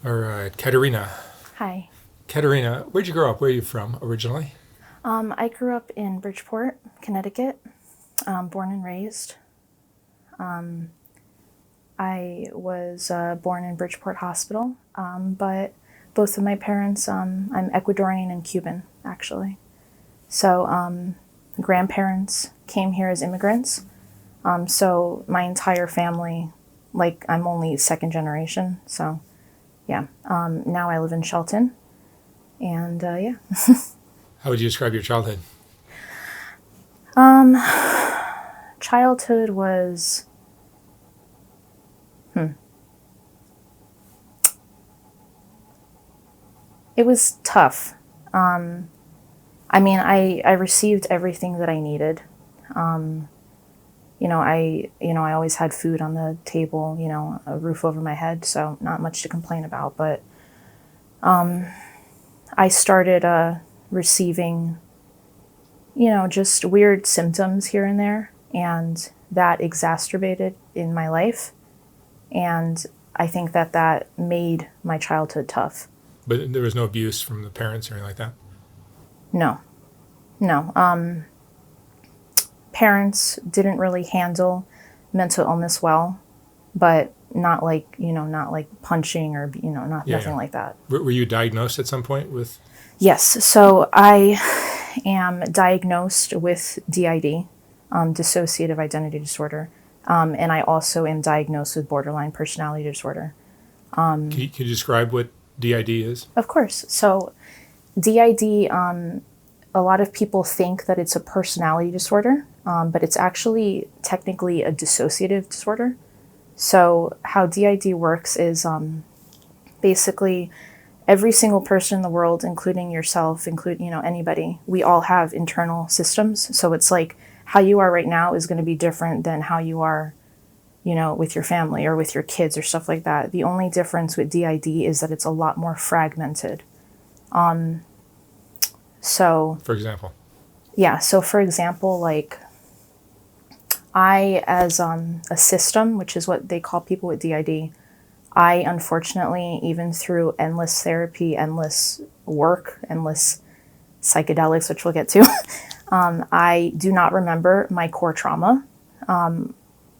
All right, Katarina. Hi. Katarina, where'd you grow up? Where are you from originally? I grew up in Bridgeport, Connecticut, born and raised. I was born in Bridgeport Hospital, but both of my parents, I'm Ecuadorian and Cuban, actually. So, grandparents came here as immigrants. So, my entire family, like, I'm only second generation. So, yeah. Now I live in Shelton, and yeah. How would you describe your childhood? Childhood was it was tough. I received everything that I needed. I always had food on the table, a roof over my head, so not much to complain about. But I started receiving, just weird symptoms here and there, and that exacerbated in my life. And I think that made my childhood tough. But there was no abuse from the parents or anything like that? No, no. Parents didn't really handle mental illness well, but not like punching or Yeah, nothing yeah. like that. Were you diagnosed at some point with? Yes, so I am diagnosed with DID, dissociative identity disorder, and I also am diagnosed with borderline personality disorder. Can you describe what DID is? Of course. So DID, a lot of people think that it's a personality disorder, but it's actually technically a dissociative disorder. So how DID works is basically every single person in the world, including yourself, including anybody, we all have internal systems. So it's like how you are right now is going to be different than how you are, with your family or with your kids or stuff like that. The only difference with DID is that it's a lot more fragmented. So For example. yeah, so for example, like I, as a system, which is what they call people with DID, I unfortunately, even through endless therapy, endless work, endless psychedelics, which we'll get to, I do not remember my core trauma.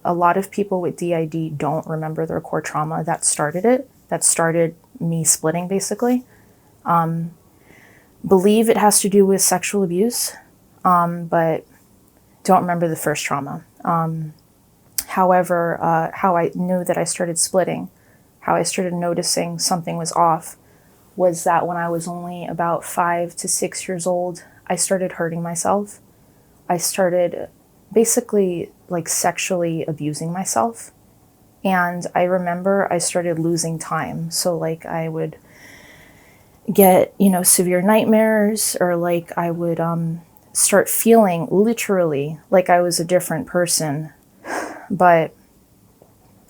A lot of people with DID don't remember their core trauma that started it, that started me splitting basically. Believe it has to do with sexual abuse, but don't remember the first trauma. However, how I knew that I started splitting, how I started noticing something was off, was that when I was only about 5 to 6 years old, I started hurting myself. I started basically like sexually abusing myself. And I remember I started losing time. So like I would get, severe nightmares, or like I would start feeling literally like I was a different person, but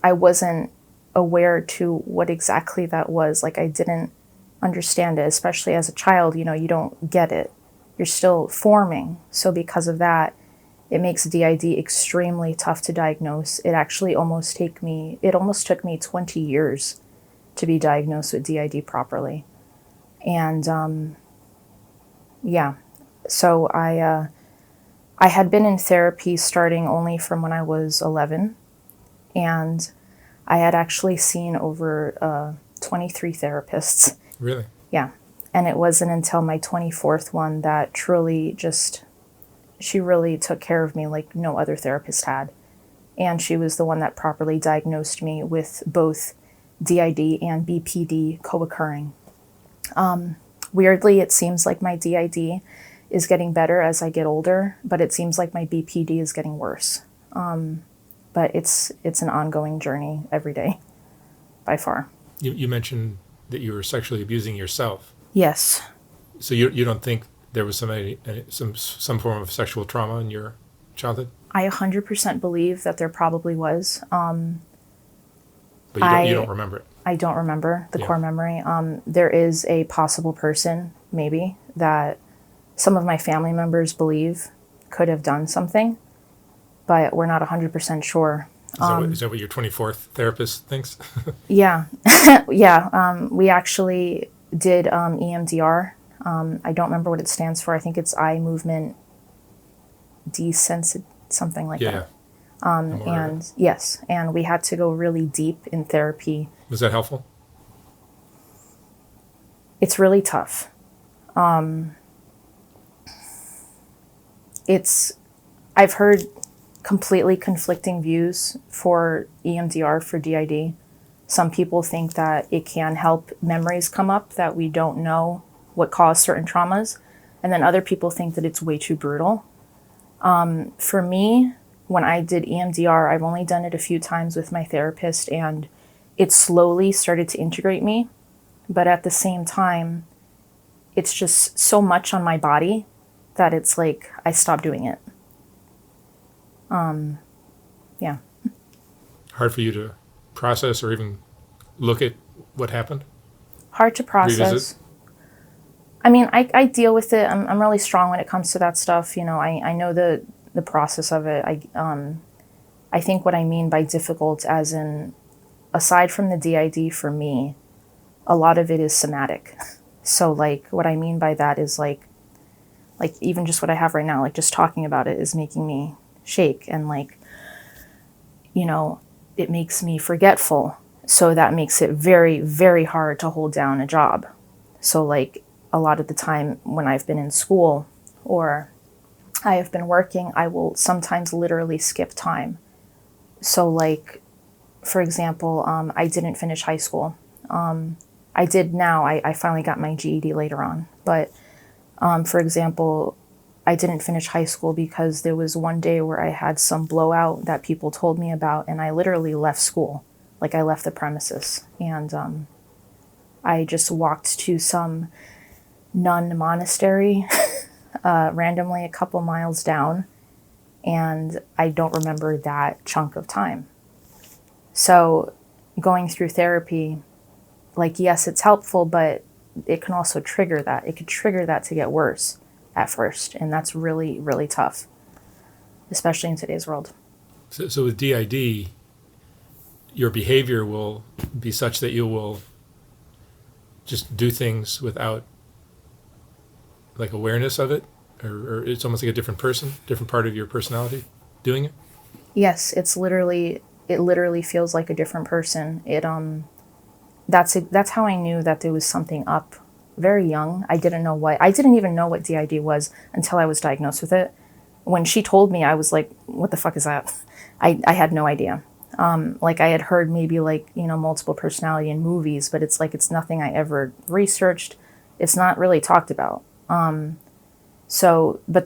I wasn't aware to what exactly that was. Like I didn't understand it, especially as a child, you don't get it. You're still forming. So because of that, it makes DID extremely tough to diagnose. It almost took me 20 years to be diagnosed with DID properly. And yeah, so I had been in therapy starting only from when I was 11, and I had actually seen over 23 therapists. Really? Yeah, and it wasn't until my 24th one that she really took care of me like no other therapist had. And she was the one that properly diagnosed me with both DID and BPD co-occurring. Weirdly, it seems like my DID is getting better as I get older, but it seems like my BPD is getting worse. But it's an ongoing journey every day, by far. You mentioned that you were sexually abusing yourself. Yes. So you don't think there was some form of sexual trauma in your childhood? I 100% believe that there probably was. But you don't remember it. I don't remember the Yeah. core memory. There is a possible person, maybe, that some of my family members believe could have done something, but we're not 100% sure. Is that what your 24th therapist thinks? Yeah. Yeah. We actually did EMDR. I don't remember what it stands for. I think it's eye movement desensit, something like Yeah. that. I'm aware of it. And yes, and we had to go really deep in therapy. Was that helpful? It's really tough. I've heard completely conflicting views for EMDR for DID. Some people think that it can help memories come up that we don't know what caused certain traumas. And then other people think that it's way too brutal. For me, when I did EMDR, I've only done it a few times with my therapist, and it slowly started to integrate me. But at the same time, it's just so much on my body that it's like I stopped doing it. Yeah. Hard for you to process or even look at what happened? Hard to process. Revisit? I mean, I deal with it. I'm really strong when it comes to that stuff. You know, I know the process of it. I think what I mean by difficult, as in, aside from the DID for me, a lot of it is somatic. So like what I mean by that is like even just what I have right now, like just talking about it is making me shake, and like, you know, it makes me forgetful. So that makes it very, very hard to hold down a job. So like a lot of the time when I've been in school or I have been working, I will sometimes literally skip time. So like, for example, I didn't finish high school. I did now. I finally got my GED later on. But for example, I didn't finish high school because there was one day where I had some blowout that people told me about, and I literally left school. Like I left the premises, and I just walked to some nun monastery randomly a couple miles down, and I don't remember that chunk of time. So going through therapy, like, yes, it's helpful, but it can also trigger that. It could trigger that to get worse at first, and that's really, really tough, especially in today's world. So with DID, your behavior will be such that you will just do things without like awareness of it, or it's almost like a different person, different part of your personality doing it? Yes, it literally feels like a different person. That's how I knew that there was something up very young. I didn't even know what DID was until I was diagnosed with it. When she told me, I was like, what the fuck is that? I had no idea. Like I had heard maybe like, you know, multiple personality in movies, but it's like, it's nothing I ever researched. It's not really talked about. But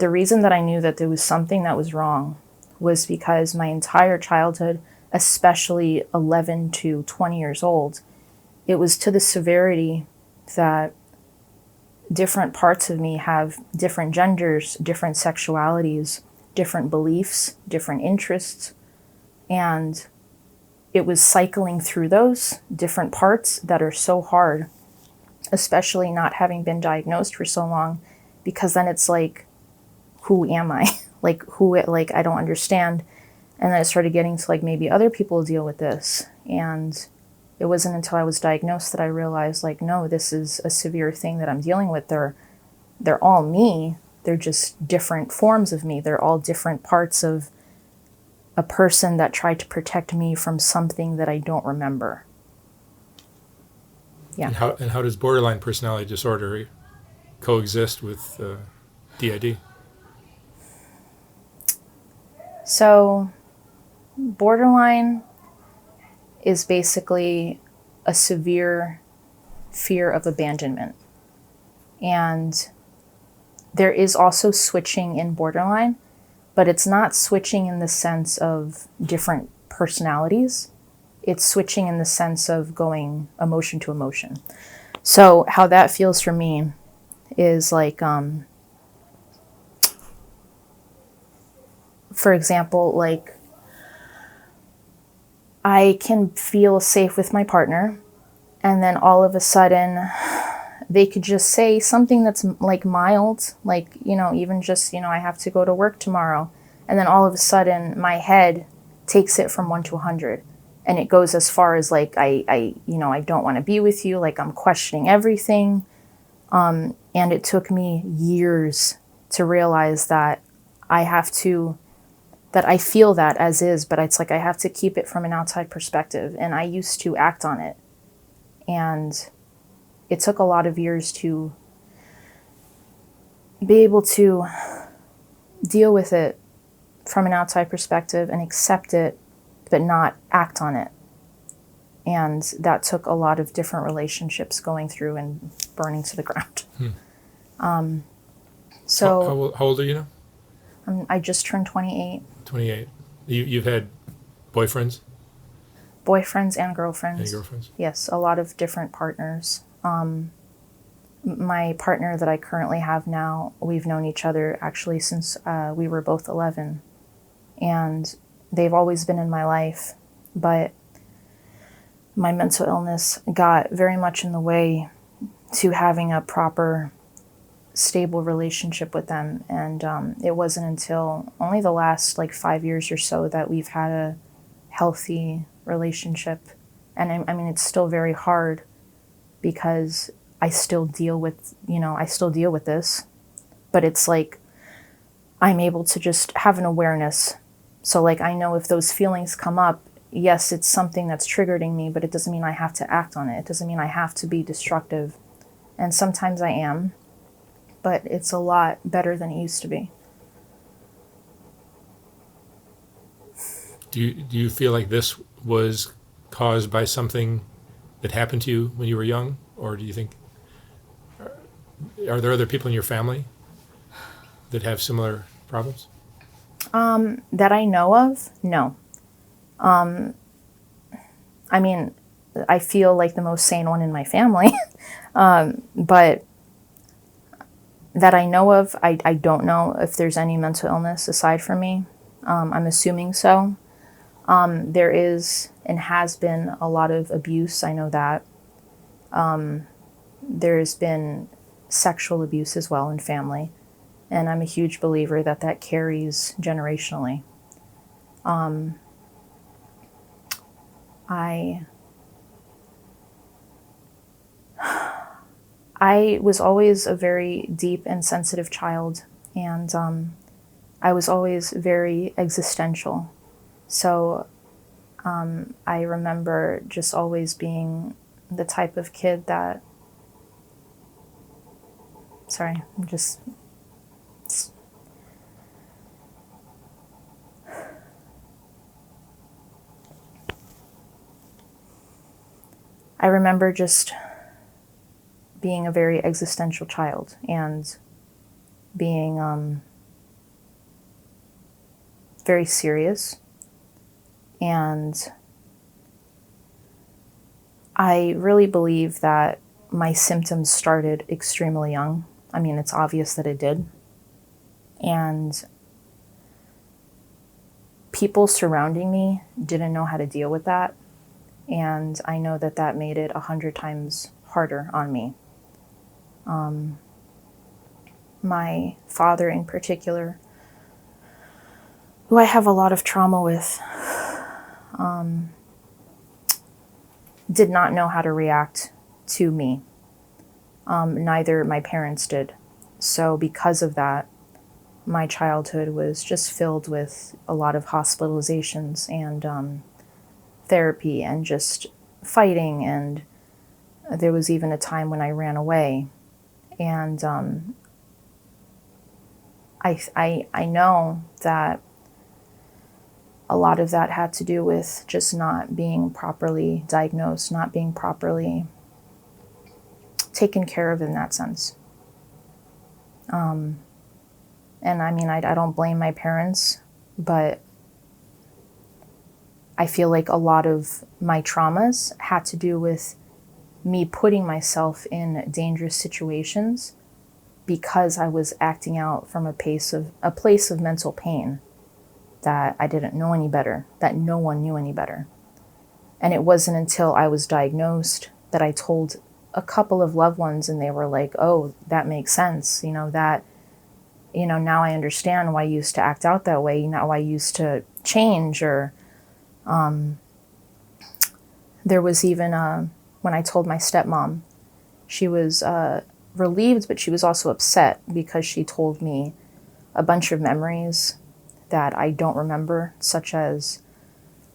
the reason that I knew that there was something that was wrong was because my entire childhood, especially 11 to 20 years old, it was to the severity that different parts of me have different genders, different sexualities, different beliefs, different interests. And it was cycling through those different parts that are so hard, especially not having been diagnosed for so long, because then it's like, who am I? Like I don't understand. And then I started getting to like, maybe other people deal with this. And it wasn't until I was diagnosed that I realized, like, no, this is a severe thing that I'm dealing with. They're all me. They're just different forms of me. They're all different parts of a person that tried to protect me from something that I don't remember. Yeah. And how does borderline personality disorder coexist with DID? So borderline is basically a severe fear of abandonment. And there is also switching in borderline, but it's not switching in the sense of different personalities. It's switching in the sense of going emotion to emotion. So how that feels for me is like, for example, like, I can feel safe with my partner, and then all of a sudden they could just say something that's like mild, like, you know, even just, you know, I have to go to work tomorrow. And then all of a sudden my head takes it from 1 to 100. And it goes as far as like, I don't want to be with you. Like, I'm questioning everything. And it took me years to realize that that I feel that as is, but it's like I have to keep it from an outside perspective. And I used to act on it. And it took a lot of years to be able to deal with it from an outside perspective and accept it, but not act on it. And that took a lot of different relationships going through and burning to the ground. So how old are you now? I just turned 28. 28. You've had boyfriends? Boyfriends and girlfriends. And girlfriends? Yes, a lot of different partners. My partner that I currently have now, we've known each other actually since we were both 11. And they've always been in my life, but my mental illness got very much in the way to having a proper, stable relationship with them. And it wasn't until only the last 5 years or so that we've had a healthy relationship. And I mean, it's still very hard because I still deal with this, but it's like I'm able to just have an awareness. So I know if those feelings come up, yes, it's something that's triggering me, but it doesn't mean I have to act on it. It doesn't mean I have to be destructive. And sometimes I am, but it's a lot better than it used to be. Do you feel like this was caused by something that happened to you when you were young? Or do you think, are there other people in your family that have similar problems? That I know of, no. I mean, I feel like the most sane one in my family, but that I know of, I don't know if there's any mental illness aside from me. I'm assuming so. There is and has been a lot of abuse, I know that. There's been sexual abuse as well in family, and I'm a huge believer that that carries generationally. I was always a very deep and sensitive child, and I was always very existential. So I remember just always being the type of kid that, sorry, I'm just, I remember just being a very existential child and being very serious. And I really believe that my symptoms started extremely young. I mean, it's obvious that it did. And people surrounding me didn't know how to deal with that. And I know that that made it 100 times harder on me. My father in particular, who I have a lot of trauma with, did not know how to react to me. Neither my parents did. So because of that, my childhood was just filled with a lot of hospitalizations and therapy and just fighting. And there was even a time when I ran away. And I know that a lot of that had to do with just not being properly diagnosed, not being properly taken care of in that sense. And I mean, I don't blame my parents, but I feel like a lot of my traumas had to do with me putting myself in dangerous situations because I was acting out from a place of mental pain that I didn't know any better, that no one knew any better. And it wasn't until I was diagnosed that I told a couple of loved ones, and they were like, oh, that makes sense. Now I understand why you used to act out that way. Now I used to change, or There was even when I told my stepmom, she was relieved, but she was also upset because she told me a bunch of memories that I don't remember, such as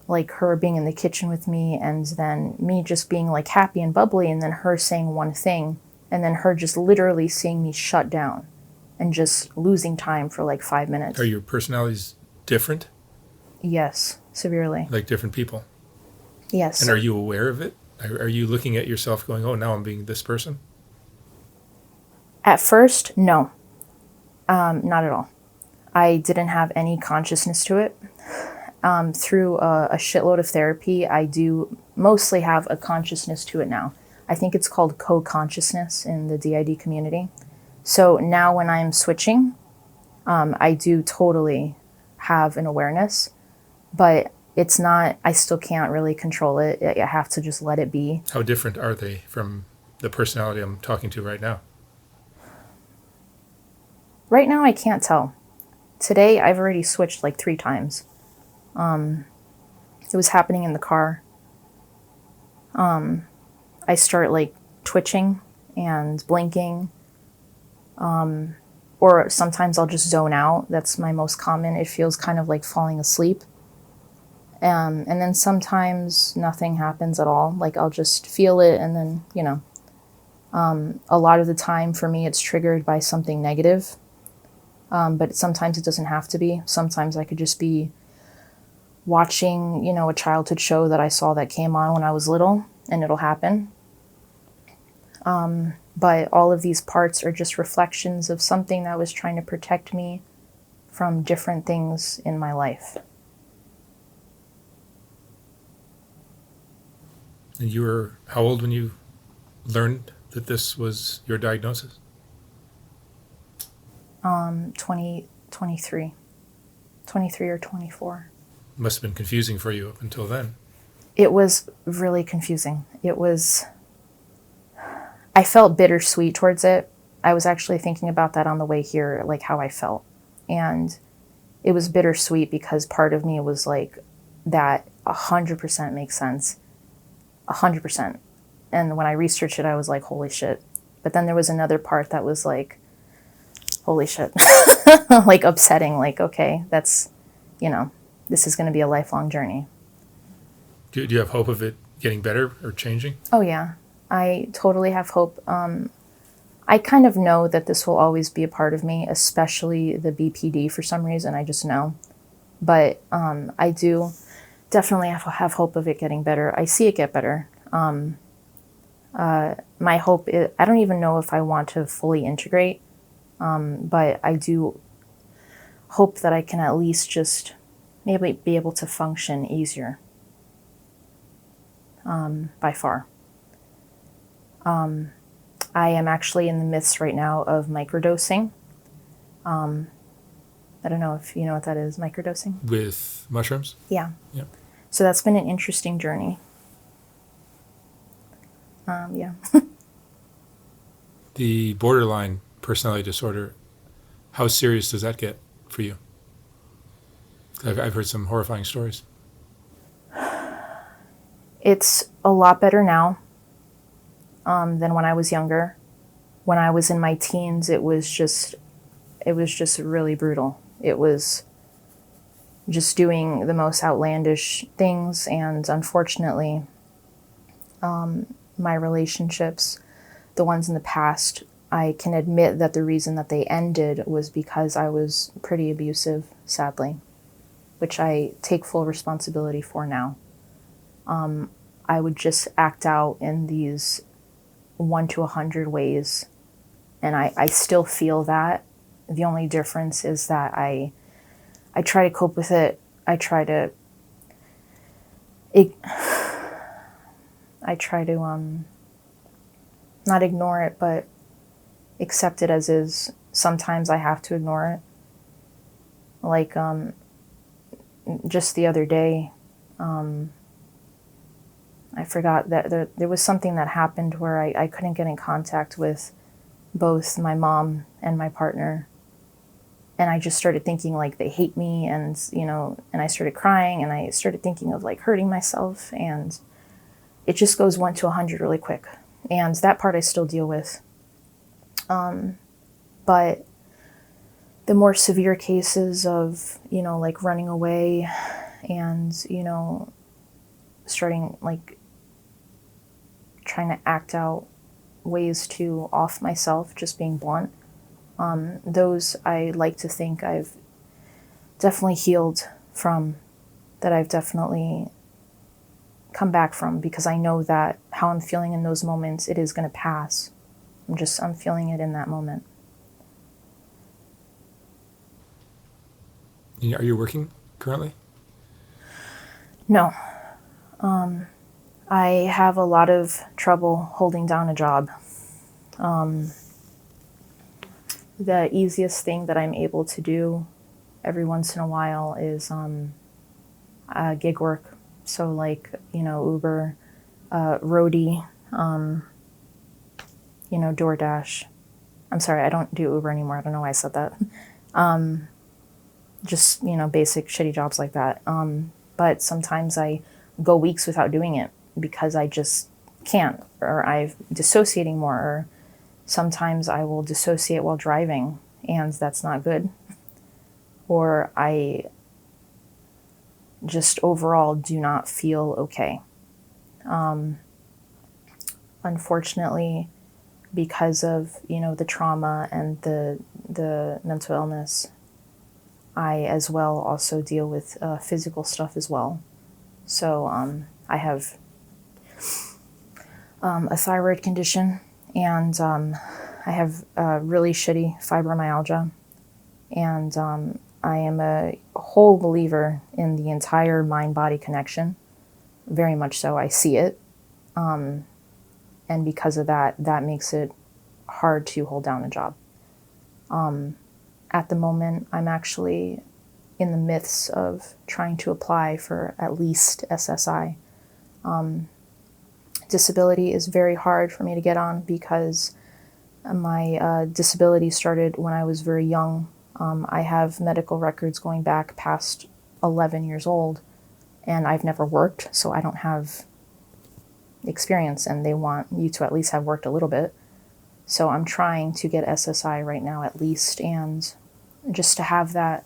like her being in the kitchen with me and then me just being like happy and bubbly and then her saying one thing and then her just literally seeing me shut down and just losing time for like 5 minutes. Are your personalities different? Yes, severely. Like different people? Yes. And are you aware of it? Are you looking at yourself going, oh, now I'm being this person? At first, no. Not at all. I didn't have any consciousness to it. Through a shitload of therapy, I do mostly have a consciousness to it now. I think it's called co-consciousness in the DID community. So now when I'm switching, I do totally have an awareness, but it's not, I still can't really control it. I have to just let it be. How different are they from the personality I'm talking to right now? Right now, I can't tell. Today, I've already switched like 3 times. It was happening in the car. I start like twitching and blinking. Or sometimes I'll just zone out. That's my most common. It feels kind of like falling asleep. And then sometimes nothing happens at all. Like I'll just feel it and then, you know. A lot of the time for me it's triggered by something negative. But sometimes it doesn't have to be. Sometimes I could just be watching, you know, a childhood show that I saw that came on when I was little, and it'll happen. But all of these parts are just reflections of something that was trying to protect me from different things in my life. And you were how old when you learned that this was your diagnosis? 23 or 24. Must have been confusing for you up until then. It was really confusing. I felt bittersweet towards it. I was actually thinking about that on the way here, like how I felt. And it was bittersweet because part of me was like, that 100% makes sense. 100%. And when I researched it, I was like, holy shit. But then there was another part that was like, holy shit. Like upsetting, like, okay, that's, you know, this is going to be a lifelong journey. Do you have hope of it getting better or changing? Oh, yeah. I totally have hope. I kind of know that this will always be a part of me, especially the BPD for some reason. I just know. But I do definitely have hope of it getting better. I see it get better. My hope is, I don't even know if I want to fully integrate, but I do hope that I can at least just maybe be able to function easier. By far. I am actually in the midst right now of microdosing. I don't know if you know what that is, microdosing. With mushrooms? Yeah. Yep. So that's been an interesting journey. Yeah. The borderline personality disorder, how serious does that get for you? I've heard some horrifying stories. It's a lot better now than when I was younger. When I was in my teens, it was just really brutal. It was just doing the most outlandish things, and unfortunately, my relationships, the ones in the past, I can admit that the reason that they ended was because I was pretty abusive, sadly, which I take full responsibility for now. I would just act out in these 1 to 100 ways, and I still feel that. The only difference is that I try to cope with it. I try to not ignore it, but accept it as is. Sometimes I have to ignore it. Like just the other day, I forgot that there was something that happened where I couldn't get in contact with both my mom and my partner. And I just started thinking like they hate me, and, and I started crying, and I started thinking of like hurting myself, and it just goes 1 to 100 really quick. And that part I still deal with. But the more severe cases of, like running away and, starting like trying to act out ways to off myself, just being blunt, those I like to think I've definitely healed from, that I've definitely come back from, because I know that how I'm feeling in those moments, it is going to pass. I'm feeling it in that moment. Are you working currently? No. I have a lot of trouble holding down a job. The easiest thing that I'm able to do every once in a while is gig work. So like, Uber, roadie, DoorDash. I'm sorry, I don't do Uber anymore. I don't know why I said that. Just, basic shitty jobs like that. But sometimes I go weeks without doing it because I just can't, or I'm dissociating more, or sometimes I will dissociate while driving, and that's not good. Or I just overall do not feel okay. Unfortunately, because of, the trauma and the mental illness, I as well also deal with physical stuff as well. So I have a thyroid condition, and I have really shitty fibromyalgia, and I am a whole believer in the entire mind-body connection. Very much so. I see it. And because of that, that makes it hard to hold down a job. At the moment, I'm actually in the midst of trying to apply for at least SSI. Disability is very hard for me to get on because my disability started when I was very young. I have medical records going back past 11 years old, and I've never worked, so I don't have experience, and they want you to at least have worked a little bit. So I'm trying to get SSI right now at least, and just to have that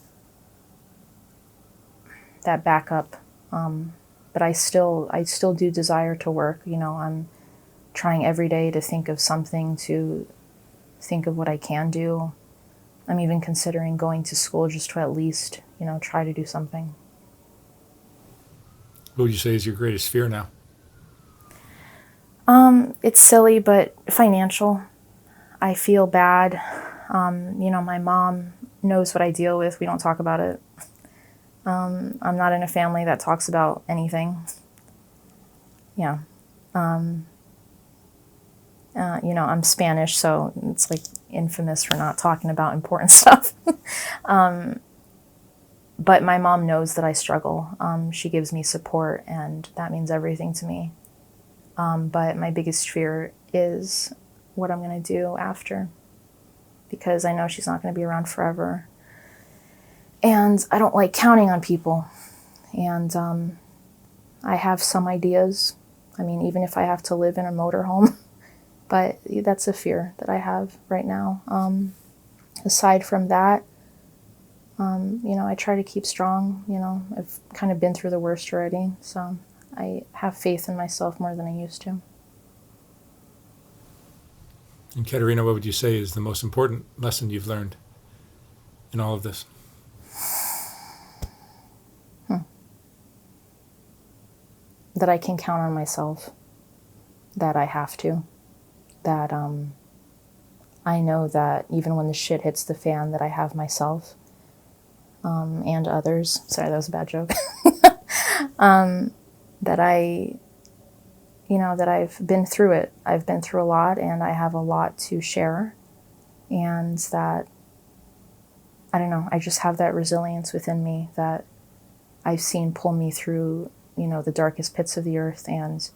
backup. But I still do desire to work. I'm trying every day to think of something, to think of what I can do. I'm even considering going to school just to at least, try to do something. What would you say is your greatest fear now? It's silly, but financial. I feel bad. My mom knows what I deal with. We don't talk about it. I'm not in a family that talks about anything. Yeah. I'm Spanish, so it's like infamous for not talking about important stuff. But my mom knows that I struggle. She gives me support, and that means everything to me. But my biggest fear is what I'm going to do after, because I know she's not going to be around forever. And I don't like counting on people. And I have some ideas. I mean, even if I have to live in a motorhome, but that's a fear that I have right now. Aside from that, I try to keep strong. I've kind of been through the worst already, so I have faith in myself more than I used to. And Katarina, what would you say is the most important lesson you've learned in all of this? That I can count on myself, that I have to, that I know that even when the shit hits the fan, that I have myself and others. Sorry, that was a bad joke. That that I've been through it. I've been through a lot, and I have a lot to share, and that, I don't know, I just have that resilience within me that I've seen pull me through, the darkest pits of the earth, and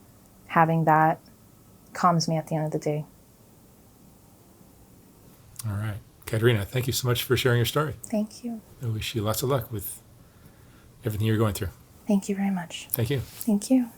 having that calms me at the end of the day. All right. Katarina, thank you so much for sharing your story. Thank you. I wish you lots of luck with everything you're going through. Thank you very much. Thank you. Thank you.